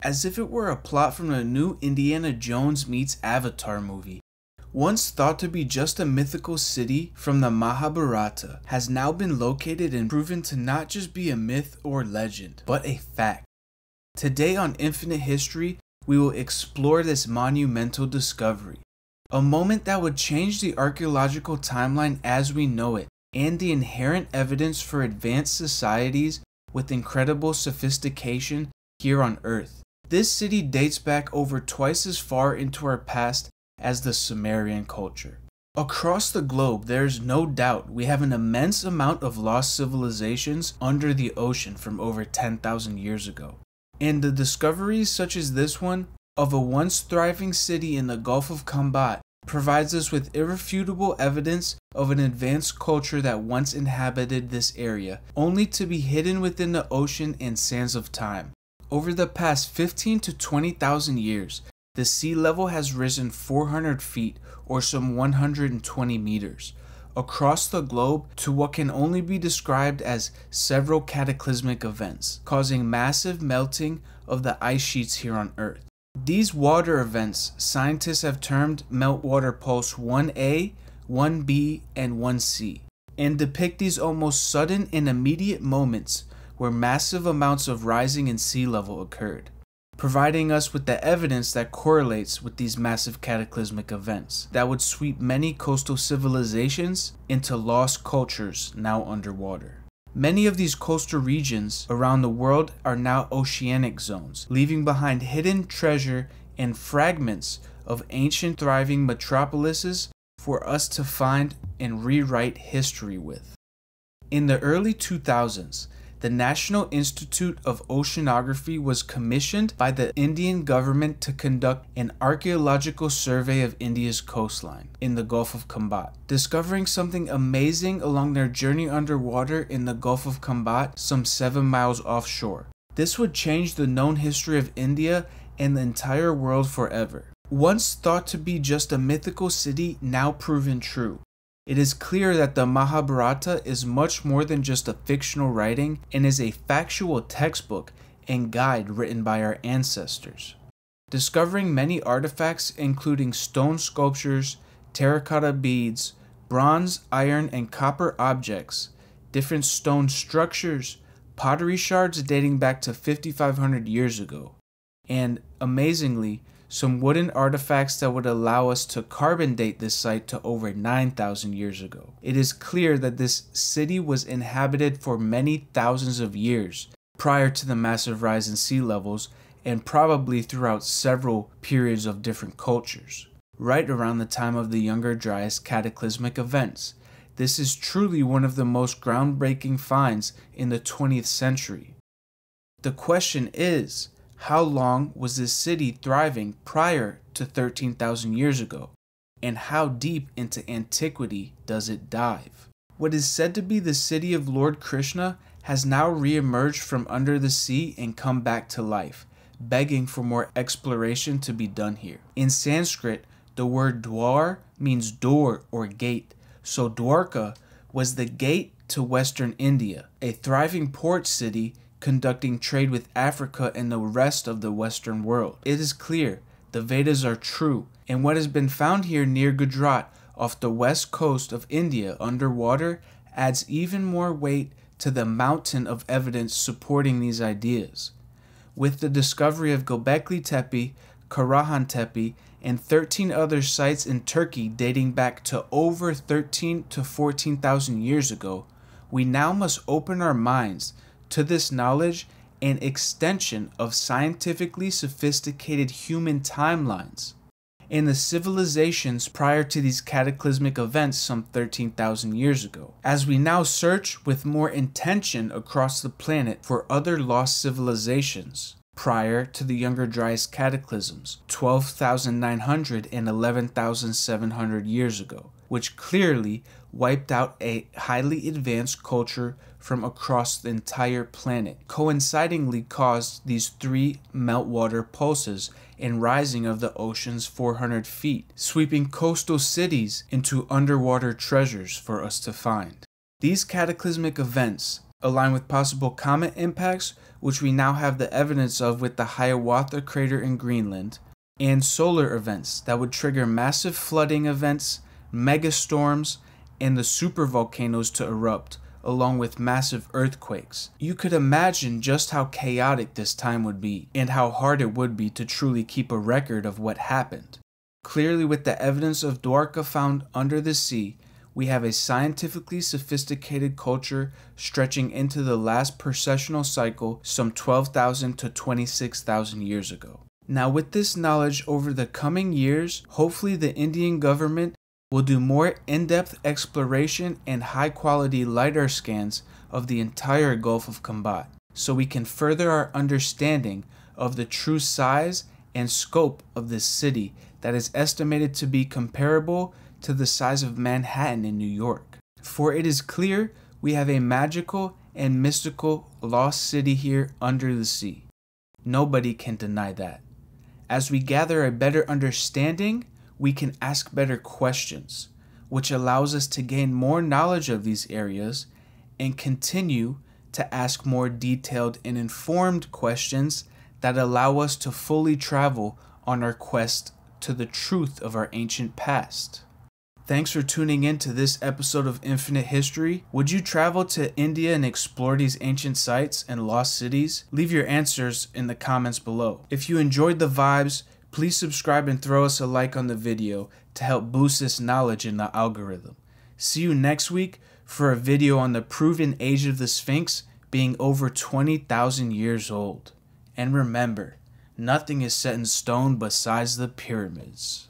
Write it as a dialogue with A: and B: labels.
A: as if it were a plot from the new Indiana Jones meets Avatar movie. Once thought to be just a mythical city from the Mahabharata, has now been located and proven to not just be a myth or legend, but a fact. Today on Infinite History, we will explore this monumental discovery. A moment that would change the archaeological timeline as we know it, and the inherent evidence for advanced societies with incredible sophistication here on Earth. This city dates back over twice as far into our past as the Sumerian culture. Across the globe, there is no doubt we have an immense amount of lost civilizations under the ocean from over 10,000 years ago. And the discoveries such as this one of a once thriving city in the Gulf of Kambat provides us with irrefutable evidence of an advanced culture that once inhabited this area, only to be hidden within the ocean and sands of time. Over the past 15 to 20,000 years, the sea level has risen 400 feet or some 120 meters across the globe to what can only be described as several cataclysmic events, causing massive melting of the ice sheets here on Earth. These water events scientists have termed meltwater pulse 1A, 1B, and 1C, and depict these almost sudden and immediate moments where massive amounts of rising in sea level occurred, providing us with the evidence that correlates with these massive cataclysmic events that would sweep many coastal civilizations into lost cultures now underwater. Many of these coastal regions around the world are now oceanic zones, leaving behind hidden treasure and fragments of ancient thriving metropolises for us to find and rewrite history with. In the early 2000s, the National Institute of Oceanography was commissioned by the Indian government to conduct an archaeological survey of India's coastline in the Gulf of Kambat, discovering something amazing along their journey underwater in the Gulf of Kambat some 7 miles offshore. This would change the known history of India and the entire world forever. Once thought to be just a mythical city, now proven true. It is clear that the Mahabharata is much more than just a fictional writing and is a factual textbook and guide written by our ancestors. Discovering many artifacts including stone sculptures, terracotta beads, bronze, iron, and copper objects, different stone structures, pottery shards dating back to 5,500 years ago, and, amazingly, some wooden artifacts that would allow us to carbon date this site to over 9,000 years ago. It is clear that this city was inhabited for many thousands of years prior to the massive rise in sea levels and probably throughout several periods of different cultures, right around the time of the Younger Dryas cataclysmic events. This is truly one of the most groundbreaking finds in the 20th century. The question is, how long was this city thriving prior to 13,000 years ago? And how deep into antiquity does it dive? What is said to be the city of Lord Krishna has now re-emerged from under the sea and come back to life, begging for more exploration to be done here. In Sanskrit, the word dwar means door or gate, so Dwarka was the gate to Western India, a thriving port city conducting trade with Africa and the rest of the Western world. It is clear the Vedas are true, and what has been found here near Gujarat off the west coast of India underwater adds even more weight to the mountain of evidence supporting these ideas. With the discovery of Göbekli Tepe, Karahan Tepe, and 13 other sites in Turkey dating back to over 13 to 14,000 years ago, we now must open our minds to this knowledge and extension of scientifically sophisticated human timelines and the civilizations prior to these cataclysmic events some 13,000 years ago, as we now search with more intention across the planet for other lost civilizations prior to the Younger Dryas cataclysms 12,900 and 11,700 years ago, which clearly wiped out a highly advanced culture from across the entire planet, coincidingly caused these 3 meltwater pulses and rising of the oceans 400 feet, sweeping coastal cities into underwater treasures for us to find. These cataclysmic events align with possible comet impacts, which we now have the evidence of with the Hiawatha crater in Greenland, and solar events that would trigger massive flooding events, megastorms, and the supervolcanoes to erupt, along with massive earthquakes. You could imagine just how chaotic this time would be, and how hard it would be to truly keep a record of what happened. Clearly, with the evidence of Dwarka found under the sea, we have a scientifically sophisticated culture stretching into the last precessional cycle some 12,000 to 26,000 years ago. Now, with this knowledge over the coming years, hopefully the Indian government will do more in-depth exploration and high-quality LiDAR scans of the entire Gulf of Kambat, so we can further our understanding of the true size and scope of this city that is estimated to be comparable to the size of Manhattan in New York. For it is clear we have a magical and mystical lost city here under the sea. Nobody can deny that. As we gather a better understanding, we can ask better questions, which allows us to gain more knowledge of these areas and continue to ask more detailed and informed questions that allow us to fully travel on our quest to the truth of our ancient past. Thanks for tuning in to this episode of Infinite History. Would you travel to India and explore these ancient sites and lost cities? Leave your answers in the comments below. If you enjoyed the vibes, please subscribe and throw us a like on the video to help boost this knowledge in the algorithm. See you next week for a video on the proven age of the Sphinx being over 20,000 years old. And remember, nothing is set in stone besides the pyramids.